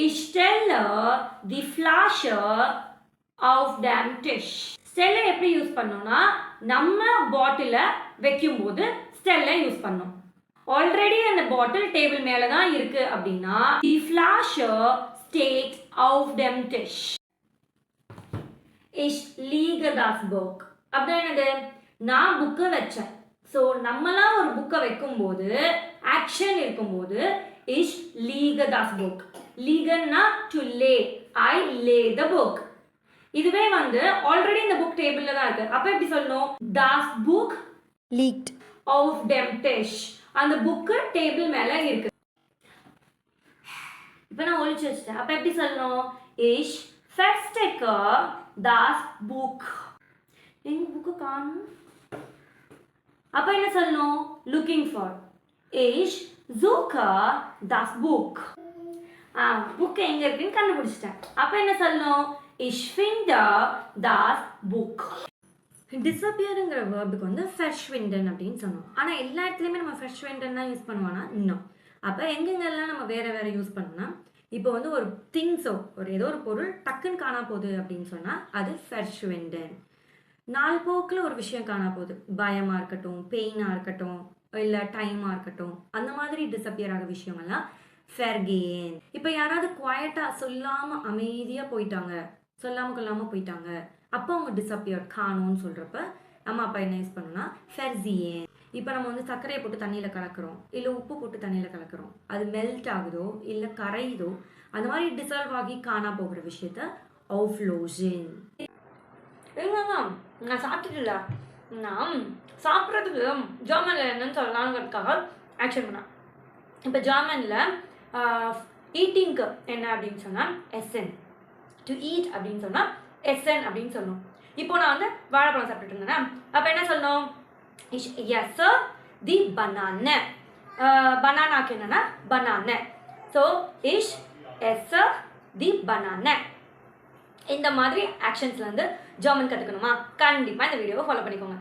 Ich stelle die Flasche auf den Tisch. ஸ்டெல்லை எப்படி use பண்ணோம்னா நம்ம பாட்டிலை வைக்கும்போது ஸ்டெல்லை யூஸ் பண்ணோம். ஆல்ரெடி அந்த பாட்டில் டேபிள் மேலே தான் இருக்கு அப்படின்னா die Flasche steht auf dem Tisch. Ich liege das Buch. அப்படின்னா என்னது? நான் புக்கை வச்சேன். ஸோ நம்மளாம் ஒரு புக்கை வைக்கும்போது ஆக்ஷன் இருக்கும்போது ich liege das Buch. லீகன்னா to lie. I lie the book. இதுவே வந்து ஆல்ரெடி இந்த புக் டேபிள்ல தான் இருக்கு. அப்ப எப்படி சொல்லணும்? das Buch liegt auf dem Tisch. அந்த புக் டேபிள் மேல இருக்கு. இப்போ நான் ஒளிச்சு வச்சிட்டேன். அப்ப எப்படி சொல்லணும்? ich verstecke das Buch. எங்க புக் காணோம்? அப்ப என்ன சொல்லணும்? looking for. ich suche das Buch. Book எங்க இருக்குன்னு கண்டுபிடிச்சிட்டேன். அப்ப என்ன சொல்லணும்? ich finde das Buch. டிஸப்பியருங்கிற வேர்புக்கு வந்து verschwinden அப்படின்னு சொன்னோம். ஆனால் எல்லா இடத்துலையுமே நம்ம verschwinden தான் யூஸ் பண்ணுவோம்னா இன்னும். அப்போ எங்கெங்கெல்லாம் நம்ம வேற வேற யூஸ் பண்ணோம்னா இப்போ வந்து ஒரு திங்ஸோ ஒரு ஏதோ ஒரு பொருள் டக்குன்னு காணா போகுது அப்படின்னு சொன்னால் அது verschwinden. நாள் போக்கில் ஒரு விஷயம் காணா போகுது, பயமாக இருக்கட்டும், பெயினாக இருக்கட்டும், இல்லை டைமாக இருக்கட்டும், அந்த மாதிரி டிஸப்பியர் ஆக விஷயங்கள்லாம் ஃபெர்கேன். இப்போ யாராவது குவாய்ட்டாக சொல்லாமல் அமைதியாக போயிட்டாங்க, சொல்லாமல் கொள்ளாமல் போயிட்டாங்க, அப்போ அவங்க டிஸப்பியர் காணோன்னு சொல்கிறப்ப நம்ம அப்போ என்ன யூஸ் பண்ணோம்னா ஃபெர்சியேன். இப்போ நம்ம வந்து சர்க்கரையை போட்டு தண்ணியில் கலக்கிறோம், இல்லை உப்பு போட்டு தண்ணியில் கலக்கிறோம், அது மெல்ட் ஆகுதோ இல்லை கரையுதோ அந்த மாதிரி டிசால்வ் ஆகி காணா போகிற விஷயத்த அவுஃப்லோஷன். எங்கங்க நான் சாப்பிட்டுல நான் சாப்பிட்றதுக்கு ஜெர்மனில் என்னன்னு சொல்லலாங்கிறதுக்காக ஆக்ஷன் பண்ணேன். இப்போ ஜெர்மனில் ஈட்டிங்க்கு என்ன அப்படின்னு சொன்னால் எஸ்என், டு ஈட் அப்படின்னு சொன்னால் எஸ்என் அப்படின்னு சொல்லணும். இப்போ நான் வந்து வாழைப்பழம் சாப்பிட்டுட்டு இருந்தேன். அப்போ என்ன சொல்லணும்? எஸ் தி பனானே. பனானாக்கு என்னன்னா பனானே. ஸோ இஷ் எஸ் தி பனானே. இந்த மாதிரி ஆக்ஷன்ஸ்ல இருந்து ஜெர்மன் கற்றுக்கணுமா? கண்டிப்பாக இந்த வீடியோவை ஃபாலோ பண்ணிக்கோங்க.